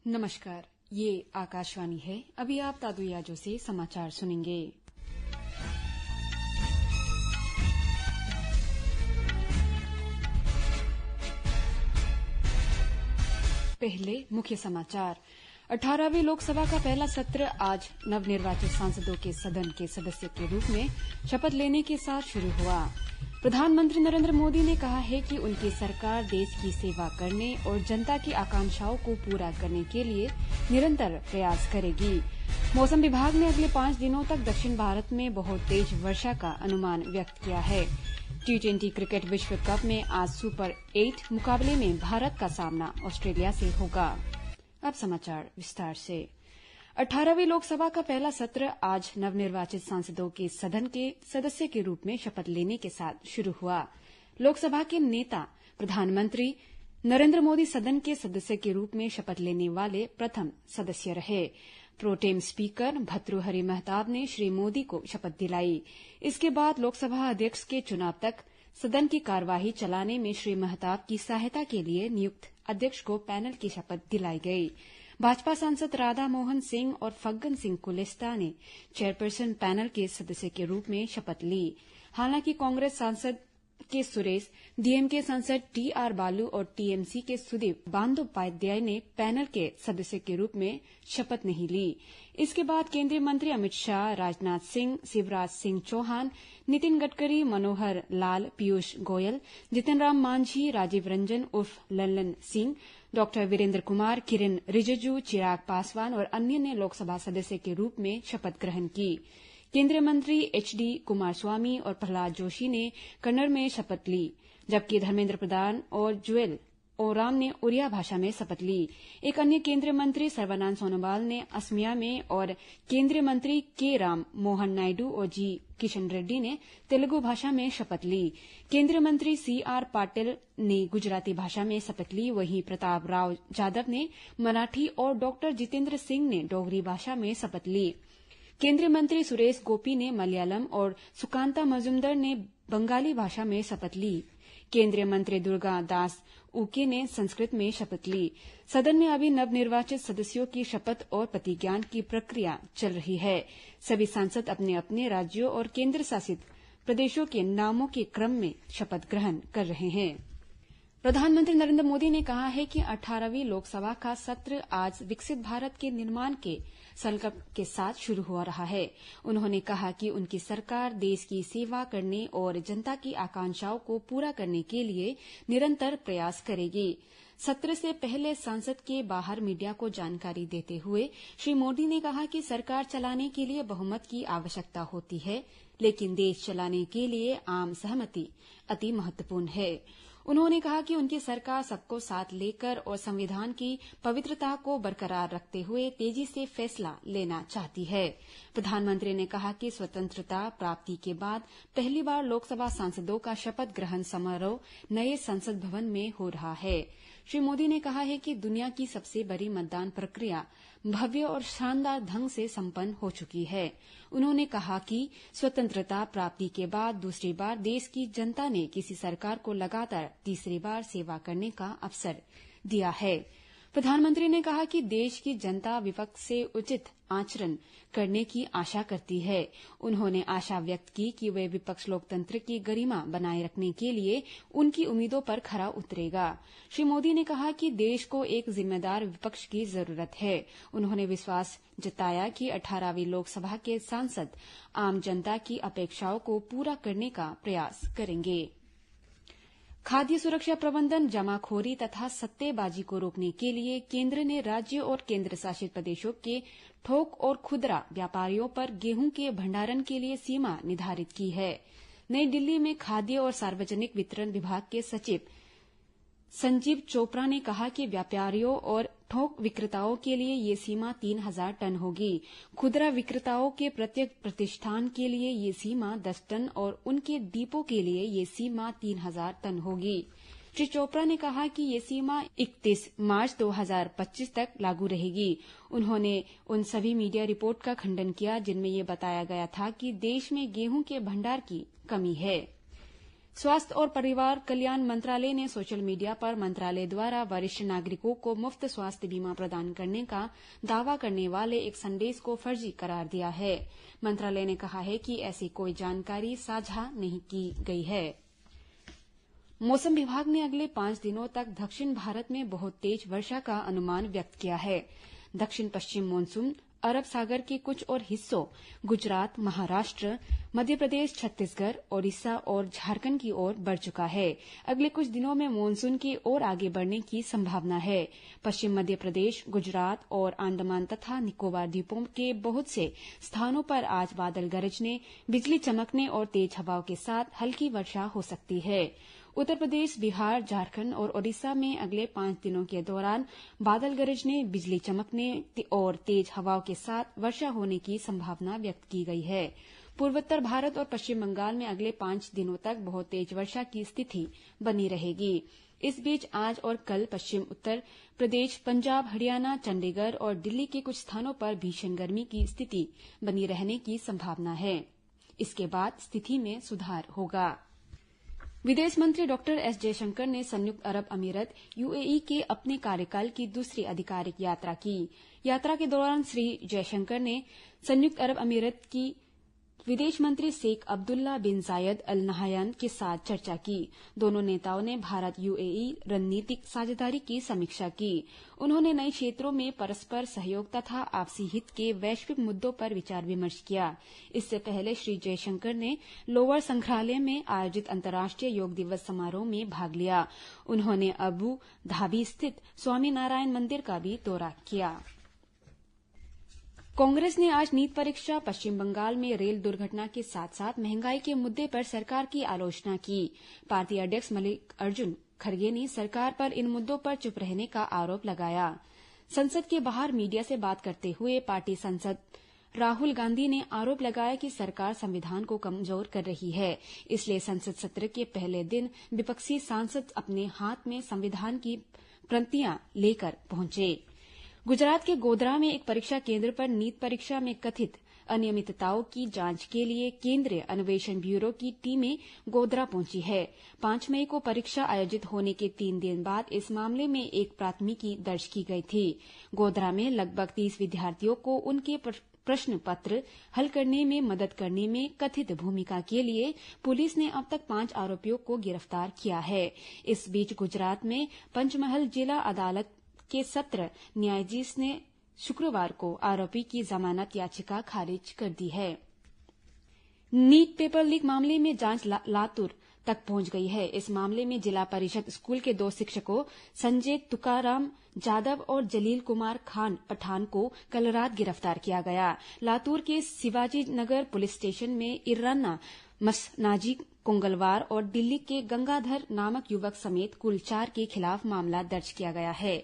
नमस्कार, ये आकाशवाणी है। अभी आप तादुयाजो से समाचार सुनेंगे। पहले मुख्य समाचार। 18वीं लोकसभा का पहला सत्र आज नवनिर्वाचित सांसदों के सदन के सदस्य के रूप में शपथ लेने के साथ शुरू हुआ। प्रधानमंत्री नरेंद्र मोदी ने कहा है कि उनकी सरकार देश की सेवा करने और जनता की आकांक्षाओं को पूरा करने के लिए निरंतर प्रयास करेगी। मौसम विभाग ने अगले 5 दिनों तक दक्षिण भारत में बहुत तेज वर्षा का अनुमान व्यक्त किया है। T20 क्रिकेट विश्व कप में आज सुपर 8 मुकाबले में भारत का सामना ऑस्ट्रेलिया से होगा। अब समाचार विस्तार से। 18वीं लोकसभा का पहला सत्र आज नवनिर्वाचित सांसदों के सदन के सदस्य के रूप में शपथ लेने के साथ शुरू हुआ। लोकसभा के नेता प्रधानमंत्री नरेंद्र मोदी सदन के सदस्य के रूप में शपथ लेने वाले प्रथम सदस्य रहे। प्रोटेम स्पीकर भर्तृहरि महताब ने श्री मोदी को शपथ दिलाई। इसके बाद लोकसभा अध्यक्ष के चुनाव तक सदन की कार्यवाही चलाने में श्री महताब की सहायता के लिए नियुक्त अध्यक्ष को पैनल की शपथ दिलाई गई। भाजपा सांसद राधा मोहन सिंह और फग्गन सिंह कुलिस्ता ने चेयरपर्सन पैनल के सदस्य के रूप में शपथ ली। हालांकि कांग्रेस सांसद के सुरेश, डीएमके सांसद टीआर बालू और टीएमसी के सुदीप बंदोपाध्याय ने पैनल के सदस्य के रूप में शपथ नहीं ली। इसके बाद केंद्रीय मंत्री अमित शाह, राजनाथ सिंह, शिवराज सिंह चौहान, नितिन गडकरी, मनोहर लाल, पीयूष गोयल, जितन राम मांझी, राजीव रंजन उर्फ लल्लन सिंह, डॉ वीरेंद्र कुमार, किरेन रिजिजू, चिराग पासवान और अन्य ने लोकसभा सदस्य के रूप में शपथ ग्रहण की। केंद्रीय मंत्री एचडी कुमारस्वामी और प्रहलाद जोशी ने कन्नड़ में शपथ ली, जबकि धर्मेंद्र प्रधान और जुएल ओराम ने उड़िया भाषा में शपथ ली। एक अन्य केंद्रीय मंत्री सर्बानंद सोनोवाल ने असमिया में और केंद्रीय मंत्री के राम मोहन नायडू और जी किशन रेड्डी ने तेलुगु भाषा में शपथ ली। केंद्रीय मंत्री सीआर पाटिल ने गुजराती भाषा में शपथ ली। वहीं प्रताप राव जाधव ने मराठी और डॉ जितेंद्र सिंह ने डोगरी भाषा में शपथ ली। केंद्रीय मंत्री सुरेश गोपी ने मलयालम और सुकांता मजुमदार ने बंगाली भाषा में शपथ ली। केंद्रीय मंत्री दुर्गा दास उके ने संस्कृत में शपथ ली। सदन में अभी नवनिर्वाचित सदस्यों की शपथ और प्रतिज्ञान की प्रक्रिया चल रही है। सभी सांसद अपने अपने राज्यों और केंद्र शासित प्रदेशों के नामों के क्रम में शपथ ग्रहण कर रहे हैं। प्रधानमंत्री नरेंद्र मोदी ने कहा है कि 18वीं लोकसभा का सत्र आज विकसित भारत के निर्माण के संकल्प के साथ शुरू हो रहा है। उन्होंने कहा कि उनकी सरकार देश की सेवा करने और जनता की आकांक्षाओं को पूरा करने के लिए निरंतर प्रयास करेगी। सत्र से पहले संसद के बाहर मीडिया को जानकारी देते हुए श्री मोदी ने कहा कि सरकार चलाने के लिए बहुमत की आवश्यकता होती है, लेकिन देश चलाने के लिए आम सहमति अति महत्वपूर्ण है। उन्होंने कहा कि उनकी सरकार सबको साथ लेकर और संविधान की पवित्रता को बरकरार रखते हुए तेजी से फैसला लेना चाहती है। प्रधानमंत्री ने कहा कि स्वतंत्रता प्राप्ति के बाद पहली बार लोकसभा सांसदों का शपथ ग्रहण समारोह नए संसद भवन में हो रहा है। श्री मोदी ने कहा है कि दुनिया की सबसे बड़ी मतदान प्रक्रिया भव्य और शानदार ढंग से संपन्न हो चुकी है। उन्होंने कहा कि स्वतंत्रता प्राप्ति के बाद दूसरी बार देश की जनता ने किसी सरकार को लगातार तीसरी बार सेवा करने का अवसर दिया है। प्रधानमंत्री ने कहा कि देश की जनता विपक्ष से उचित आचरण करने की आशा करती है। उन्होंने आशा व्यक्त की कि वे विपक्ष लोकतंत्र की गरिमा बनाए रखने के लिए उनकी उम्मीदों पर खरा उतरेगा। श्री मोदी ने कहा कि देश को एक जिम्मेदार विपक्ष की जरूरत है। उन्होंने विश्वास जताया कि 18वीं लोकसभा के सांसद आम जनता की अपेक्षाओं को पूरा करने का प्रयास करेंगे। खाद्य सुरक्षा प्रबंधन, जमाखोरी तथा सट्टेबाजी को रोकने के लिए केंद्र ने राज्यों और केंद्र शासित प्रदेशों के थोक और खुदरा व्यापारियों पर गेहूं के भंडारण के लिए सीमा निर्धारित की है। नई दिल्ली में खाद्य और सार्वजनिक वितरण विभाग के सचिव संजीव चोपड़ा ने कहा कि व्यापारियों और थोक विक्रेताओं के लिए ये सीमा 3000 टन होगी। खुदरा विक्रेताओं के प्रत्येक प्रतिष्ठान के लिए ये सीमा 10 टन और उनके डिपो के लिए ये सीमा 3000 टन होगी। श्री चोपड़ा ने कहा कि ये सीमा 31 मार्च 2025 तक लागू रहेगी। उन्होंने उन सभी मीडिया रिपोर्ट का खंडन किया जिनमें ये बताया गया था कि देश में गेहूं के भंडार की कमी है। स्वास्थ्य और परिवार कल्याण मंत्रालय ने सोशल मीडिया पर मंत्रालय द्वारा वरिष्ठ नागरिकों को मुफ्त स्वास्थ्य बीमा प्रदान करने का दावा करने वाले एक संदेश को फर्जी करार दिया है। मंत्रालय ने कहा है कि ऐसी कोई जानकारी साझा नहीं की गई है। मौसम विभाग ने अगले 5 दिनों तक दक्षिण भारत में बहुत तेज वर्षा का अनुमान व्यक्त किया है। दक्षिण पश्चिम मानसून अरब सागर के कुछ और हिस्सों गुजरात, महाराष्ट्र, मध्य प्रदेश, छत्तीसगढ़, ओडिशा और झारखंड की ओर बढ़ चुका है। अगले कुछ दिनों में मानसून की ओर आगे बढ़ने की संभावना है। पश्चिम मध्य प्रदेश, गुजरात और अंडमान तथा निकोबार द्वीपों के बहुत से स्थानों पर आज बादल गरजने, बिजली चमकने और तेज हवाओं के साथ हल्की वर्षा हो सकती है। उत्तर प्रदेश, बिहार, झारखंड और ओडिशा में अगले 5 दिनों के दौरान बादल गरजने, बिजली चमकने और तेज हवाओं के साथ वर्षा होने की संभावना व्यक्त की गई है। पूर्वोत्तर भारत और पश्चिम बंगाल में अगले 5 दिनों तक बहुत तेज वर्षा की स्थिति बनी रहेगी। इस बीच आज और कल पश्चिम उत्तर प्रदेश, पंजाब, हरियाणा, चंडीगढ़ और दिल्ली के कुछ स्थानों पर भीषण गर्मी की स्थिति बनी रहने की संभावना है। इसके बाद स्थिति में सुधार होगा। विदेश मंत्री डॉक्टर एस जयशंकर ने संयुक्त अरब अमीरत यूएई के अपने कार्यकाल की दूसरी आधिकारिक यात्रा की। यात्रा के दौरान श्री जयशंकर ने संयुक्त अरब अमीरत की विदेश मंत्री शेख अब्दुल्ला बिन जायद अल नहयान के साथ चर्चा की। दोनों नेताओं ने भारत यूएई रणनीतिक साझेदारी की समीक्षा की। उन्होंने नए क्षेत्रों में परस्पर सहयोग तथा आपसी हित के वैश्विक मुद्दों पर विचार विमर्श किया। इससे पहले श्री जयशंकर ने लोअर संग्रहालय में आयोजित अंतर्राष्ट्रीय योग दिवस समारोह में भाग लिया। उन्होंने अबू धाबी स्थित स्वामीनारायण मंदिर का भी दौरा किया। कांग्रेस ने आज नीट परीक्षा, पश्चिम बंगाल में रेल दुर्घटना के साथ साथ महंगाई के मुद्दे पर सरकार की आलोचना की। पार्टी अध्यक्ष मल्लिकार्जुन खड़गे ने सरकार पर इन मुद्दों पर चुप रहने का आरोप लगाया। संसद के बाहर मीडिया से बात करते हुए पार्टी सांसद राहुल गांधी ने आरोप लगाया कि सरकार संविधान को कमजोर कर रही है, इसलिए संसद सत्र के पहले दिन विपक्षी सांसद अपने हाथ में संविधान की प्रतियां लेकर पहुंचे। गुजरात के गोधरा में एक परीक्षा केंद्र पर नीट परीक्षा में कथित अनियमितताओं की जांच के लिए केंद्रीय अन्वेषण ब्यूरो की टीमें गोधरा पहुंची है। 5 मई को परीक्षा आयोजित होने के 3 दिन बाद इस मामले में एक प्राथमिकी दर्ज की गई थी। गोधरा में लगभग 30 विद्यार्थियों को उनके प्रश्न पत्र हल करने में मदद करने में कथित भूमिका के लिए पुलिस ने अब तक 5 आरोपियों को गिरफ्तार किया है। इस बीच गुजरात में पंचमहल जिला अदालत के सत्र न्यायाधीश ने शुक्रवार को आरोपी की जमानत याचिका खारिज कर दी है। नीट पेपर लीक मामले में जांच लातूर तक पहुंच गई है। इस मामले में जिला परिषद स्कूल के 2 शिक्षकों संजय तुकाराम जाधव और जलील कुमार खान पठान को कल रात गिरफ्तार किया गया। लातूर के शिवाजी नगर पुलिस स्टेशन में इर्राना मसनाजी कोंगलवार और दिल्ली के गंगाधर नामक युवक समेत कुल 4 के खिलाफ मामला दर्ज किया गया है।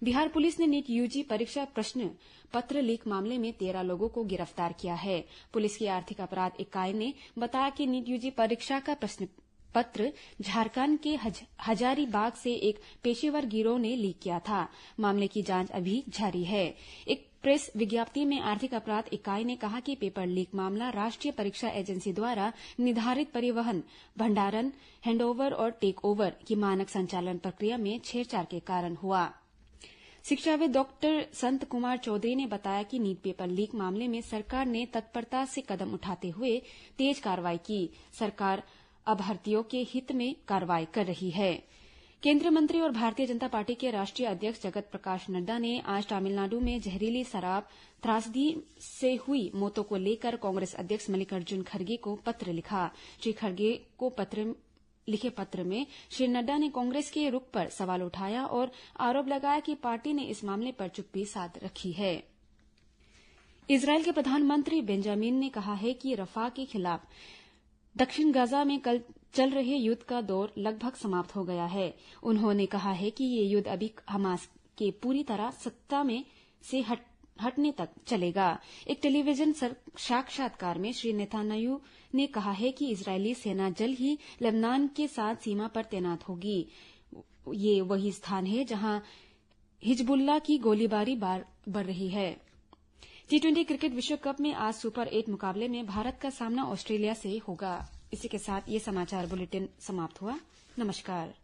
बिहार पुलिस ने नीट यूजी परीक्षा प्रश्न पत्र लीक मामले में 13 लोगों को गिरफ्तार किया है। पुलिस की आर्थिक अपराध इकाई ने बताया कि नीट यूजी परीक्षा का प्रश्न पत्र झारखंड के हजारीबाग से एक पेशेवर गिरोह ने लीक किया था। मामले की जांच अभी जारी है। एक प्रेस विज्ञप्ति में आर्थिक अपराध इकाई ने कहा कि पेपर लीक मामला राष्ट्रीय परीक्षा एजेंसी द्वारा निर्धारित परिवहन, भंडारण, हैंडओवर और टेक ओवर की मानक संचालन प्रक्रिया में छेड़छाड़ के कारण हुआ। शिक्षाविद डॉक्टर संत कुमार चौधरी ने बताया कि नीट पेपर लीक मामले में सरकार ने तत्परता से कदम उठाते हुए तेज कार्रवाई की। सरकार अभ्यर्थियों के हित में कार्रवाई कर रही है। केंद्रीय मंत्री और भारतीय जनता पार्टी के राष्ट्रीय अध्यक्ष जगत प्रकाश नड्डा ने आज तमिलनाडु में जहरीली शराब त्रासदी से हुई मौतों को लेकर कांग्रेस अध्यक्ष मल्लिकार्जुन खड़गे को पत्र लिखा। श्री खड़गे को लिखे पत्र में श्री नड्डा ने कांग्रेस के रुख पर सवाल उठाया और आरोप लगाया कि पार्टी ने इस मामले पर चुप्पी साध रखी है। इजरायल के प्रधानमंत्री बेंजामिन ने कहा है कि रफा के खिलाफ दक्षिण गाजा में कल चल रहे युद्ध का दौर लगभग समाप्त हो गया है। उन्होंने कहा है कि ये युद्ध अभी हमास के पूरी तरह सत्ता में से हटने तक चलेगा। एक टेलीविजन साक्षात्कार में श्री नेतान्याहू ने कहा है कि इजरायली सेना जल्द ही लेबनान के साथ सीमा पर तैनात होगी। ये वही स्थान है जहां हिजबुल्लाह की गोलीबारी बढ़ रही है। T20 क्रिकेट विश्व कप में आज सुपर 8 मुकाबले में भारत का सामना ऑस्ट्रेलिया से होगा। इसी के साथ ये समाचार बुलेटिन समाप्त हुआ। नमस्कार।